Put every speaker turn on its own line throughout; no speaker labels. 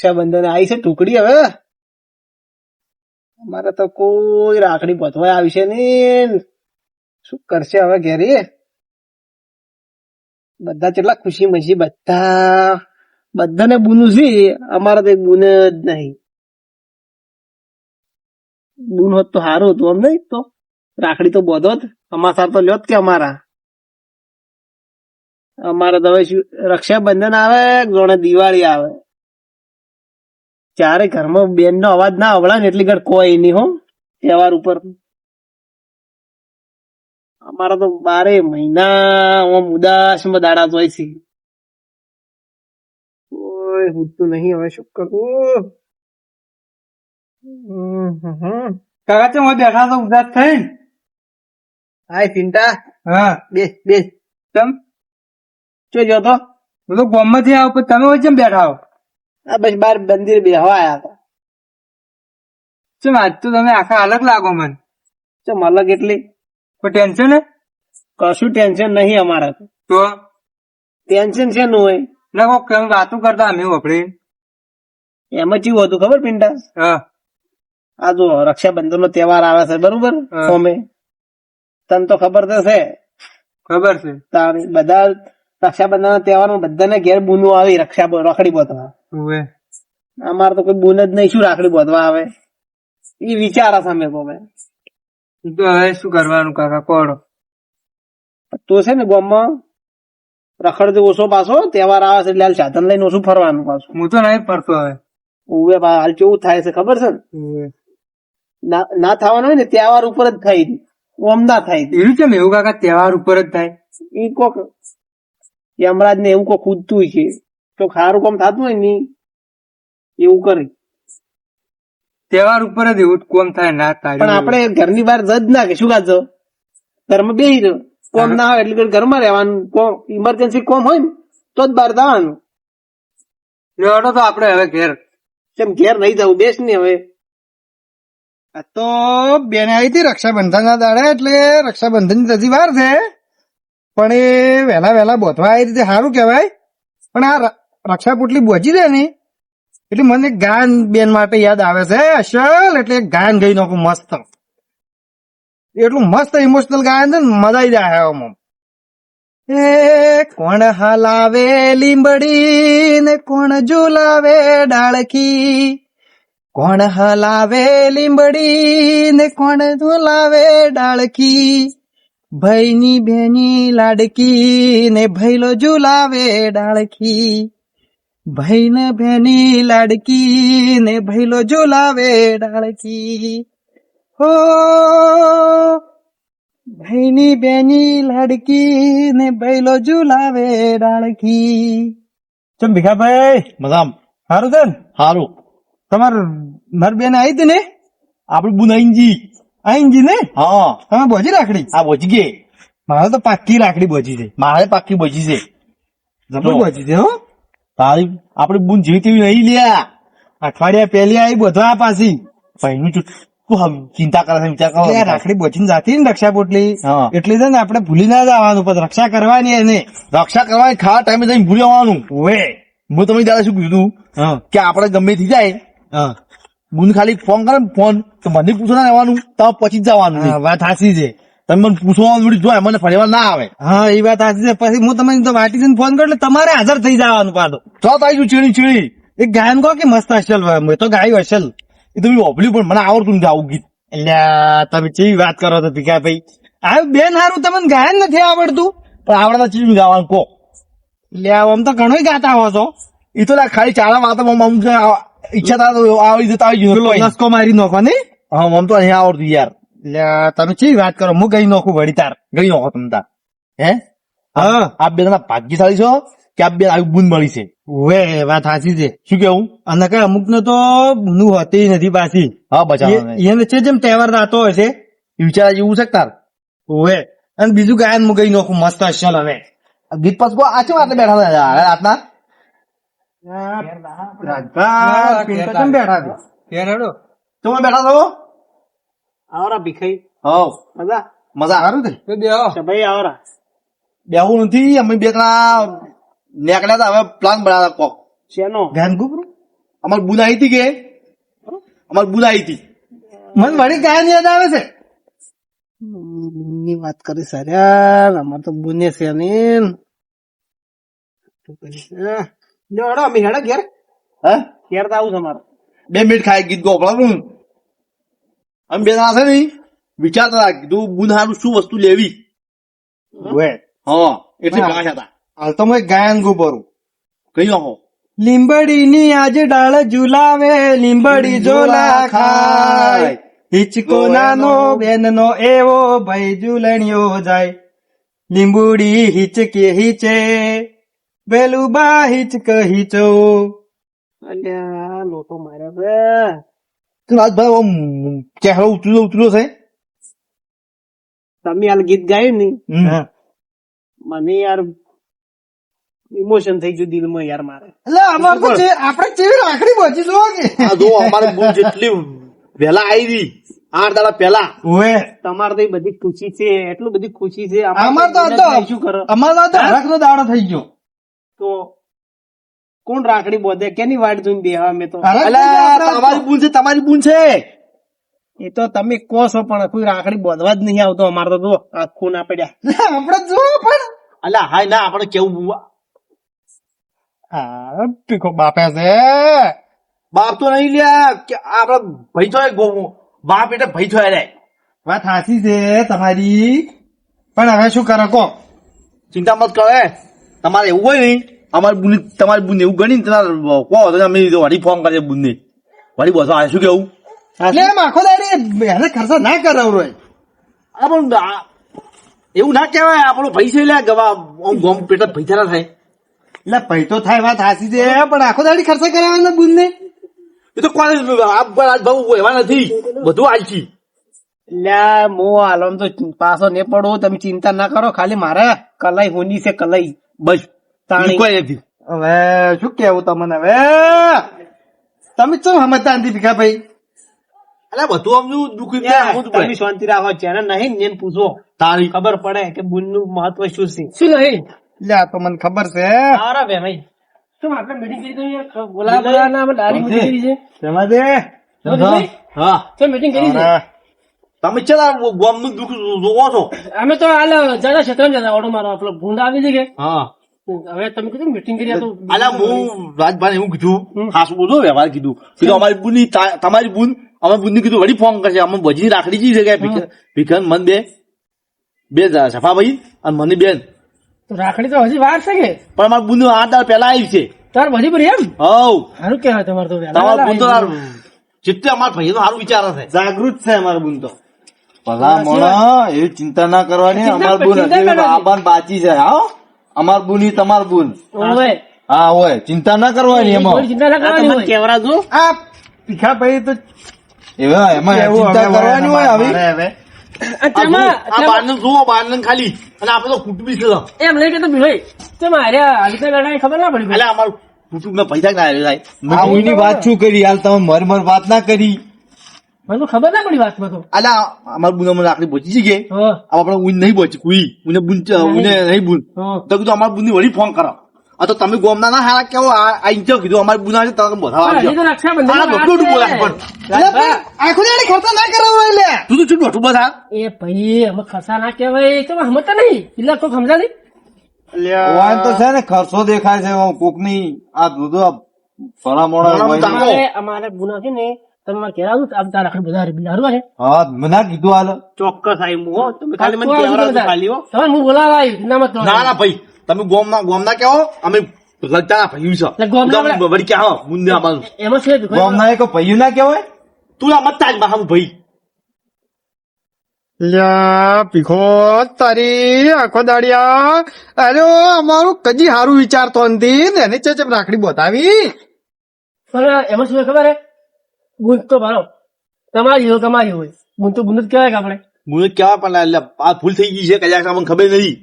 રક્ષાબંધન આવી છે ટુકડી. હવે અમારે તો કોઈ રાખડી પથવાય આવી છે ને શું કરશે હવે ઘેરી. બધા કેટલા ખુશી મસી બધાને બુનું છે. અમારે તો એક બુન જ નહીં. બુન હોત તો સારું હતું. આમ નહીં તો રાખડી તો બોધો જ અમારા સાર તો લ્યોત કે અમારા તો હવે શું રક્ષાબંધન આવે જોણે દિવાળી આવે ત્યારે ઘરમાં બેન નો અવાજ ના અવળા ને એટલી ઘર કોઈ નહીં હો તહેવાર ઉપર. અમારા તો 12 મહિના ઉદાસમાં દાડા જ હોય છે. કોઈ હુતું નહીં. હવે શું કરવું.
કાકા ચમ બેઠા તો ઉદાસ થઈ.
હાય પિન્ટા.
હા
બે
ચમ
ચો જો તો
હું તો ગામ માંથી આવું પણ તમે હોય ચમ બેઠા હો.
આ બસ બાર મંદિર બેહવા આયા હતા.
ચમ આજ તો તમે આખા અલગ લાગો મને.
ચમ અલગ એટલી
કોઈ ટેન્શન હે?
કશું ટેન્શન નહીં અમારા
તો
ટેન્શન છે નું હોય
ના કોક તમે વાતું કરતા અમે વપડી.
એમાં કેવું હતું ખબર પિન્ટા.
હા
આ જો રક્ષાબંધન નો તહેવાર આવે છે બરોબર. અમે તને તો ખબર તો છે.
ખબર છે.
તારી બધા રક્ષાબંધન ના તહેવાર બધાને ઘેર બુનું આવી રાખડી બાંધવા. અમારે તો કોઈ બુન જ નહીં. શું રાખડી બાંધવા આવે એ વિચાર અમે તો
હવે શું કરવાનું કાકા કોડો.
તો છે ને ગામમાં રખડજો ઓછો પાછો તહેવાર આવે છે એટલે હાલ સાધન લઈને ઓછું ફરવાનું પાછું.
હું તો નહીં ફરતો હવે.
ઉવે હાલ કેવું થાય છે ખબર છે ને. ના થવાનું હોય ને તહેવાર ઉપર જ થાય. ઓમ ના થાય
એવું કેમ? એવું કાકા તહેવાર ઉપર જ થાય.
એ કોક યમરાજ ને એવું કોક ખુદતું છે તો સારું કામ થતું હોય ને એવું કરે.
તહેવાર ઉપર જ એવું કોમ થાય ના થાય.
પણ આપણે ઘરની બહાર જજ ના કે શું કાજો ઘરમાં બેસી રહ્યો કોમ ના હોય એટલે ઘરમાં રહેવાનું. ઇમરજન્સી કોમ હોય ને તો જ બહાર જવાનું.
લેવડો તો આપડે હવે ઘેર.
કેમ ઘેર નહીં જવું બેસ ને હવે.
આ તો બેન આવી હતી રક્ષાબંધન ના દાડે એટલે રક્ષાબંધન ની હજી વાર છે પણ એ વહેલા બોધવા આવી રીતે સારું કેવાય. પણ આ રક્ષા પોટલી બોજી દે ને એટલે મને ગાન બેન માટે યાદ આવે છે અસલ. એટલે ગાન ગઈ નાખું મસ્ત. એટલું મસ્ત ઇમોશનલ ગાયન છે ને મજા આવી જાય. એ કોણ હલાવે લીંબડી ને કોણ ઝુલાવે ડાળખી. કોણ હલાવે લીંબડી ને કોણ ઝુલાવે ડાળખી. ભાઈની બેની લાડકી ને ભૈલો ઝુલાવે ડાળખી. ભાઈ ને બેની લાડકી ને ભૈલો ઝુલાવે ડાળખી. હો ભાઈની બેની લાડકી ને ભૈલો ઝુલાવે ડાળખી. ચમ ભીખાભાઈ
મજામ
સારું છે ને?
સારું.
તમાર મારી બેન આવી હતી ને
આપડે બુનાઈજી
આઈનજી ને?
હા
તમે બોજી રાખડી?
આ બોજી ગઈ.
મારે તો પાક્કી રાખડી બોજી છે.
મારે પાકી બોજી છે.
જબર બોજી છે હો.
તારી આપડે બુન જેવી તેવી નહીં લ્યા.
અઠવાડિયા પહેલી આવી બધવા પાછી.
ભાઈનું તું ચિંતા કરે છે વિચાર કરો.
એટલે આ રાખડી બોચીને જાતી ને રક્ષા પોટલી
હા.
એટલે છે ને આપડે ભૂલી ના જવાનું પણ રક્ષા કરવાની એને.
રક્ષા કરવાની ખાવા ટાઈમે જઈને ભૂલી આવવાનું.
ઓવે
હું તમને દાદા શું કીધું
હા
કે આપડે ગમે થઈ જાય
હા
બુન ખાલી ફોન કરે ને ફોન તો મને પૂછો ના રહેવાનું તો પછી જ જવાનું.
હા, વાત સાચી છે.
તમે મને પૂછવાનું જો મને ફરેવા ના આવે.
હા એ વાત સાચી છે. પછી હું તમને તો વાટી ફોન કરું એટલે તમારે હાજર થઈ જવાનું પાછું.
તો આવી ચીડી ચીડી
એક ગાયન કહો કે મસ્ત અસલ મેં તો ગાયું અસલ.
એ તો મેં ઓભળ્યું પણ મને આવડતું નથી આવું ગીત.
એટલે તમે કેવી વાત કરો તો ભીખાભાઈ. આ બેન હારું તમને ગાયન નથી આવડતું
પણ આવડતા ચીડી ગાવાનું કહો.
એટલે આમ તો ઘણું ગાતા હો છો.
એ તો ખાલી ચાલા વાતો ઈચ્છા થાય તો આવી જતા આવી ગયું.
લસકો મારી નાખો ને.
હા મમ તો અહીંયા આવડતું યાર.
એટલે તમે કેવી વાત કરો હું ગઈ નાખું વળી તાર.
ગઈ નખો તમ તાર હે.
હા
આપ બે ભાગ્યશાળી છો કે આપ બે આવી બુન મળી છે.
ઓવે વાત સાચી છે.
શું કેવું?
અને કઈ અમુક ને તો બુનું હોતી નથી પાછી.
હા બચાવ
એને છે જેમ તહેવાર રાતો હશે
વિચાર જેવું છે તાર.
ઓવે અને બીજું ગાયન હું ગઈ નાખું મસ્ત અસલ. હવે
ગીત પાસ આ છે આટલે બેઠા હતા રાતના
બેઠા
તો બેઠા છો.
આવરા ભીખાઈ
હવ
મજા
મજા
સારું છે.
ભાઈ આવરા
બેહવું નથી. અમે બે ત્રણ નીકળ્યા હતા હવે પ્લાન બનાવતા કોક.
શેનો
ગાયન ગુબરું
અમાર બુન આવી હતી કે અમાર બુન આવી હતી.
મને વળી ગાયન યાદ આવે છે.
ની વાત કરી સર અમાર તો બુને છે ને હેડો અમે હેડો ઘેર
હા
ઘેર તો આવું તમારે
2 મિનિટ ખાઈ ગીત ગોપડાનું અમે બે જણા છે ને વિચારતા હતા કીધું બુન હારું શું વસ્તુ લેવી.
વે
હા એટલે
હા.
ગાશ હતા
હાલ તો હું ગાયન ગુબરું.
કઈ નાખો
લીંબડી ની આજે ડાળ ઝુલાવે લીંબડી ઝોલા ખાય હિચકો નાનો બેન નો એવો ભાઈ ઝુલણિયો જાય લીંબુડી હિચકે હિચે વેલું બા હિચક હિચો.
અલ્યા લોટો માર્યો છે
તું આજ ભાઈ આમ ચહેરો ઉતર્યો છે.
તમે હાલ ગીત ગાયું ને
હા.
મને યાર ઇમોશન થઈ ગયું દિલમાં યાર મારે
એટલે અમાર તો આપણે કેવી રાખડી પહોંચી જુઓ કે
આ જો અમારી બુન જેટલી વહેલા આવી હતી 8 દાડા પહેલા.
ઓએ
તમારે તો એ બધી ખુશી છે એટલું બધી ખુશી છે
અમાર તો
શું કરો
અમાર તો હરખનો દાડો થઈ ગયો.
તો કોણ રાખડી બોધે કેની વાટ જોઈને બેહવા અમે તો
અલા તમારી બુન છે તમારી બુન છે.
એ તો તમે કહો છો પણ કોઈ રાખડી બોધવા જ નહીં આવતો અમારે તો જો આ ખૂન પડ્યા
આપણે જુઓ પણ
અલા હાય ના આપણે કેવું બુવા
હા પીખો બાપે છે.
બાપ તો નહીં લ્યા કે આપડે ભાઈ છો બાપ એટલે ભાઈ છો રે.
વાત સાચી છે તમારી પણ હવે શું કરો કો
ચિંતા મત કરે તમારે એવું હોય ને અમારી બુન તમારી બુન એવું ગણી ને કહો તો અમે વળી ફોન કરીએ બુન ને વળી બસો આ શું કેવું.
એટલે એમ આખો દાડી એને ખર્ચો ના કરાવ રોય.
આ પણ એવું ના કહેવાય આપણો ભાઈ છે લ્યા ગવા આમ ગોમ પેટ પૈસા ના થાય.
એટલે પૈ તો થાય વાત સાચી છે પણ આખો દાડી ખર્ચો કરાવવાના બુન ને
એ તો કોણ આજ ભાવ એવા નથી બધું આલછી.
લ્યા મો આલમ તો પાછો ને પડો તમે ચિંતા ના કરો ખાલી મારે કલાઈ હોની છે કલાઈ
બસ
તાણી.
કોઈ નથી.
હવે શું કેવું તમને હવે તમે ચમ સમજતા નથી ભીખા ભાઈ.
અલ્યા બધું આમ દુઃખ
તમે શાંતિ રાખો છે નહીં ને પૂછો
તારી
ખબર પડે કે બુન નું મહત્વ શું છે શું નહીં
એટલે આ તો મને ખબર છે.
સારા બે ભાઈ શું આપણે મીટિંગ કરી દઈએ બોલા ના આપણે ડાયરેક્ટ મીટિંગ કરી છે
જમા દે
હા
શું મીટિંગ કરી છે
તમે ચલા ગોમ નું દુઃખ જોવો છો.
અમે તો હાલ જરા ક્ષેત્ર જતા ઓટો મારો આપણો ભૂંડ આવી છે કે
હા
હવે તમે કીધું મીટિંગ કરી તો
અલ્યા હું રાજભાઈ એવું કીધું ખાસ બોલો વ્યવહાર કીધું કીધું અમારી બુન તમારી બુન અમારી બુન કીધું વળી ફોન કરશે અમે બધી રાખડી જી છે કે ભીખન મન બે સફાભાઈ અને મને બેન
તો રાખડી તો હજી વાર છે કે
પણ અમારી બુન 8 દાડા પહેલા આવી છે.
તાર બધી પડી એમ
હવ
સારું કહેવાય તમારે તો
તમારા બુન તો જેટલે અમારા ભાઈ સારું વિચાર છે.
જાગૃત છે અમારું બુન તો
ભલા મોણા એવી ચિંતા ના કરવાની. અમાર બુન હજી આબાન બાચી છે. હા અમાર બુન ઈ તમાર બુન.
ઓવે
હા હોય ચિંતા ના કરવાની
કોઈ
એમાં
ચિંતા ના કરવાની હોય કેવરા જો
આ ભીખા ભાઈ તો
એમાં ચિંતા કરવાની હોય આવી.
હવે
આ બારનું જુઓ બારનું ખાલી અને આપડે તો કુટુંબી છે.
એમ નહીં કે તો ભાઈ તમે હાર્યા આવી રીતે લડાઈ ખબર ના પડી
એટલે અમારું કુટુંબ ના પૈસા ના આવે
આ ઉઈની વાત શું કરી હાલ તમે મર વાત ના કરી.
મને તો ખબર ના પડી વાતમાં તો
અલા અમારું બુન અમને રાખડી પહોંચી ગઈ
હા
આપડે ઊન નહીં પહોંચી કોઈ ઉને બુન ઉને નહીં બુન
હા
તો કીધું અમારી બુન ની વળી ફોન કરો. આ તો તમે ગોમના ના હારા કેવો આ ઇંચો કીધું અમારી બુન આવે તમે બધા આવજો.
હજી તો રક્ષાબંધન
આ બધું બોલે પણ
આખો દાડી ખર્ચો ના કરાવ લે.
તું તો શું દોઢું બધા
એ ભાઈ અમે ખસા ના કહેવાય તમે સમજતા નહીં એટલે કોઈ સમજા નહીં
વાન તો છે ને ખર્ચો દેખાય છે કોક ની આ દૂધો ભલા મોણા હોય ને.
અમારે ગુના છે ને તમે મારે ઘેર આવું આમ તારા રાખડી બધા બિલાડવા છે
હા મને કીધું હાલ
ચોક્કસ આવી હું હો તમે ખાલી મને કહેવડાવજો ખાલી હો તમે હું બોલાવા આવી ના મત
ના ના ભાઈ તમે ગોમના કેવો અમે લગતા ભાઈ છે
એટલે ગોમના
વળી ક્યાં હો મુંદે આવવાનું
એમાં છે જ
ગામ ના એક ભૈયું ના કેવાય.
તું આ મત તાજ બાહુ ભાઈ
લ્યા ભીખો તારી આખો દાડિયા અરે અમારું કદી સારું વિચારતો નથી ને એની ચેચપ રાખડી બતાવી.
પણ એમાં શું ખબર હે ગુણ તો ભારો તમારી હોય તમારી હોય ગુણ તો ગુણ જ કહેવાય કે આપણે
મુને કેવા પણ એટલે આ ભૂલ થઈ ગઈ છે કદાચ અમને ખબર નથી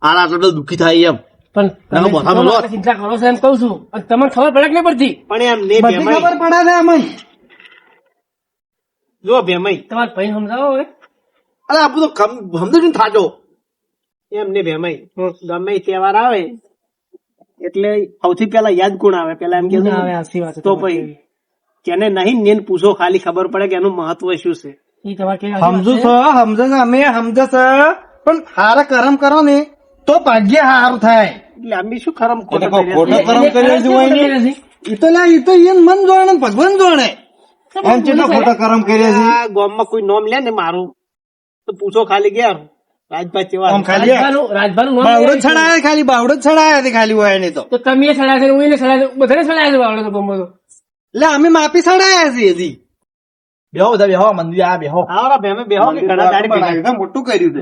આના આટલો દુઃખી થાય એમ
પણ
ના,
તમે
માથામાં લોટ.
ચિંતા કરો છો એમ કહું છું અને તમને ખબર પડે કે નહીં પડતી પણ એમ
બધી ખબર પડે છે અમને.
જો ભેમઈ તમારે ભાઈ સમજાવો હવે
અરે આ બધું સમજો ને થાજો
એમ ને ભેમઈ ગમે તહેવાર આવે એટલે સૌથી પેલા યાદ કોણ આવે? પેલા એમ કે તો પછી કેને નહીં ને પૂછો, ખાલી ખબર પડે કે એનું મહત્વ શું છે.
સમજુ છો, સમજે છે, અમે સમજે છે, પણ હારા કરમ કરો ને તો ભાગ્ય હારું થાય.
એટલે અમે શું ખરમ ખોટો
ખોટો કરમ કર્યો છે હોય ને.
એ તો એમ મન જોણે ને ભગવાન જોણે.
એમ કેટલા ખોટા કરમ કર્યા છે.
આ ગામમાં કોઈ નામ લે ને મારું તો પૂછો ખાલી ગયા રાજભાઈ કેવા
આમ ખાલી બાવડો જ છડાયા, ખાલી બાવડો જ છડાયા છે ખાલી હોય ને તો.
તમે છડાયા છે, હું છડાયા, બધાને છડાયા છે બાવળો તો ગમો તો.
એટલે અમે માપી છડાયા છે હજી.
બેહો બધા બેહો, મંદિર આ બેહો.
આવરા ભેમે બેહો કે ઘણા દાડી ભેગા.
મોટું કર્યું છે.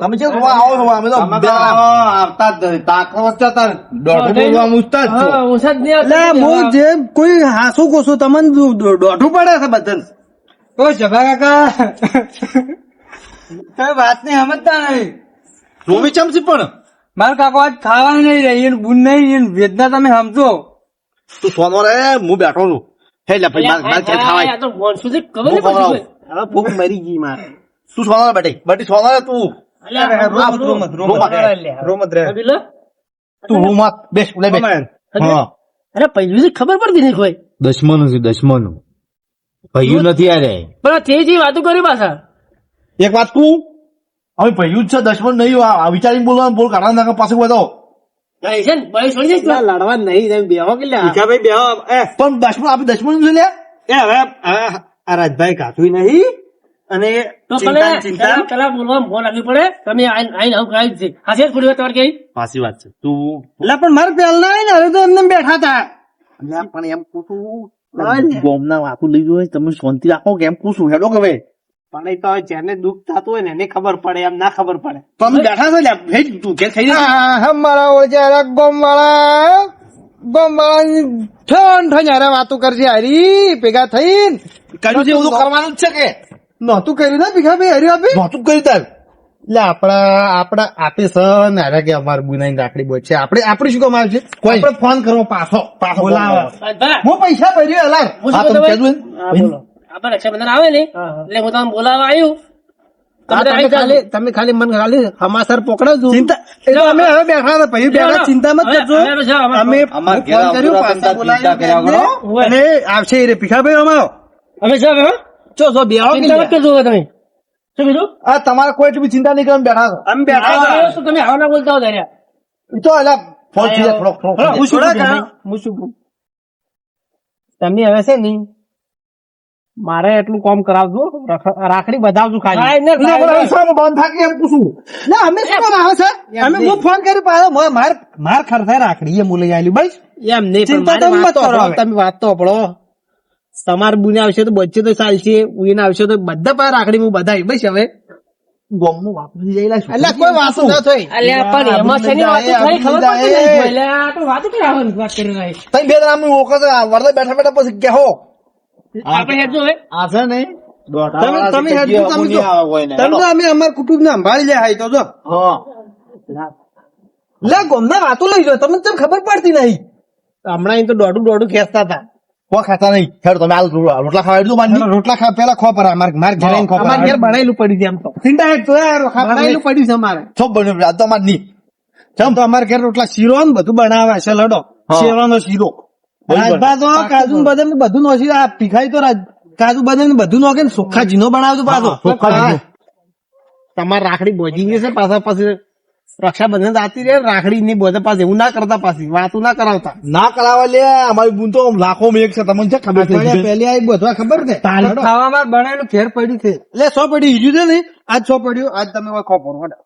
તમે જે જોવા આવો છો, અમે તો
આવતા જ નથી. તાકરો વચ્ચે તાર દોઢું બોલવા મૂકતા જ છો.
હા, હું સાથ નહીં આવતો.
એટલે હું જે કોઈ હાસુ કોસું તમને દોઢું પડે છે બધાને. ઓ જભા કાકા કઈ વાત નહીં સમજતા નહીં.
રોમી ચમચી પણ
મારા કાકો આજ ખાવાનું નહીં રહી, એને બુન નહીં, એને વેદના તમે સમજો.
તું સોનો રે, હું બેઠો છું. હે લે ભાઈ, માર ચાલ ખાવાય.
આ તો મોણસું છે, ખબર નહીં
હું ખવડાવું.
પડતી કોઈ.
હવે ભૂખ મરી ગઈ મારે.
તું સોનો રે બેટી, બેટી સોનો રે તું.
રોમત રે.
અભી લો.
તું રૂમમાં બેસ, લે બેસ. હા,
અરે પહેલું છે, ખબર પડતી નહીં કોઈ.
દશમનું છે, દશમનું. ભાઈઓ નથી યારે.
પણ આ તે જે વાતો કરી પાછા.
એક વાત કહું, અમે ભાઈઓ જ છે, દશમન નહીં. આ વિચારીને બોલવાનું, બોલ કાઢવા નાખો પાછું બધો.
નહીં છે ને, ભાઈ છોડી દઈશ
ના, લડવા નહીં, તમે બેહો કે લ્યા.
ભાઈ બે
પણ દશમન આપણે દશમન છે લે.
હવે આ રાજભાઈ કાઠું નહીં અને
તો પેલા બોલવા ફોન રાખવી પડે. તમે આઈને આવું કરાવી જ છે. હાથે જ થોડી વાર તમારે કઈ
પાછી વાત છે. તું
એટલે પણ મારે પહેલા ને હવે તો એમને બેઠા હતા.
અલ્યા પણ એમ પૂછું, ગોમના વાતું લઈ જોઈએ, તમે શાંતિ રાખો કે એમ પૂછું હેડો કે ભાઈ.
પણ એ તો હવે જેને દુઃખ થતું હોય ને એને ખબર પડે, એમ ના ખબર પડે.
તો અમે બેઠા છે લ્યા, ભેજ તું ઘેર ખાઈ લે.
મારા ઓળખ્યા ગોમ વાળા ઠન વાતો કરશે હારી ભેગા થઈને.
કર્યું છે એવું તો કરવાનું જ છે કે
નહોતું કર્યું ને ભીખા ભાઈ હરી આપી.
નહોતું કર્યું તાર.
એટલે આપડા આપે સન હારે કે અમારે બુનાઈ રાખડી બોલ છે. આપણે શું કામ આવશે? આપણે ફોન કરવો પાછો બોલાવે. હું પૈસા ભર્યો હલાર.
હું
હા,
શું
તમે
કહું
કહેજો ને.
હા, બોલો.
આપણે રક્ષાબંધન આવે ને એટલે હું તમને બોલાવવા આવ્યું.
હા, તમે ખાલી મને ખાલી હમાસર પકડો.
ચિંતા એટલે અમે હવે બેઠા હતા ભાઈ બેઠા, ચિંતા મત કરજો. અમે
અમાર ઘેર
ફોન કર્યો,
આવતું
પાછા
હતા, ચિંતા કર્યા
બોલાવ્યા અને આવશે રે ભીખાભાઈ અમારો.
અમે જાવ હો.
જો બેહો કે
ચિંતા મત
લ્યા.
કરજો હવે તમે. શું કીધું?
આ તમારે કોઈ એટલી બી ચિંતા નહીં કરવાની, બેઠા છો.
અમે બેઠા
હા,
હતા.
તો તમે આવા ના બોલતા હો દાર્યા.
ઈ તો અલ્યા ફોન થઈ જાય થોડોક.
હું શું કહું? હું શું કહું? તમે હવે છે ને મારે એટલું કામ કરાવજો, રાખડી બધાવજો ખાલી.
હા, એને
એના પર હવે શામાં બંધ થાકી એમ પૂછું.
ના અમે શું કામ આવે છે? અમે હું ફોન કર્યો પાછો માર ખર્ચાય રાખડી એ મુલઈ આલી બસ.
એમ નહીં, પણ
ચિંતા
મારી
તમે
વાત
મત
તો
કરો
સાંભળો,
હવે.
તમે વાત તો સાંભળો. તમારે બુને આવશે તો બચ્ચે તો ચાલશે, ઉઈને આવશે તો બધા પાસે રાખડી હું બધાવી બસ. હવે
ગોમનું વાપરી જઈલા છું.
એટલે કોઈ વાતો ન થઈ.
અલ્યા પણ એમાં શેની વાતો થઈ ખબર પડતી નહીં. અલ્યા આ તો વાતો કઈ આવવાની વાત કરી રહી.
તમે બે જણા અમે ઓળખો છો, આ વરદે બેઠા બેઠા પછી કે હો
આપણે હેડજો હવે.
આ છે ને
તમે હેડજો, તમે જો. તમે તો અમે અમાર કુટુંબ ને સંભાળી લે હાઈ તો જો.
હા,
લે ગોમના વાતો લઈ જાઓ, તમને કેમ ખબર પડતી નહીં?
હમણાં એમ તો દોડું ખેંચતા હતા.
કોઈ ખાતા નહીં. હેડ તમે આ રોટલા ખાવા દો મારી.
રોટલા ખા પેલા ખો પર માર ઘરે આવીને ખો પર.
અમારે ઘેર બનાયેલું પડ્યું છે એમ તો.
ચિંતા હેડ તો યાર
બનાયેલું પડ્યું છે અમારે.
છો બન્યું આ તો અમારે નહીં.
ચમ તો અમારે ઘેર રોટલા શીરો ને બધું બનાવે છે લડો.
હા.
શેરવાનો શીરો. રાજભા તો કાજુ ને બદામ ને બધું નોખી આ ભીખાઈ તો કાજુ બદામ ને બધું નોખે ને ચોખ્ખા જીનો બનાવતો પાછો.
તમારે રાખડી બોજી ગઈ છે પાછા પછી રક્ષાબંધન આતી રે રાખડી ની બોધે પાછી એવું ના કરતા, પાછી વાતું ના કરાવતા.
ના કરાવવા લે. અમારી બુન તો લાખો માં એક છે, તમને છે ખબર છે.
પેલી આ બધવા ખબર છે ખાવામાં બનાવેલું ફેર પડ્યું છે. એટલે સો પડ્યું હીર્યું છે ને આજ સો પડ્યું, આજ તમે કોઈ ખો પડો.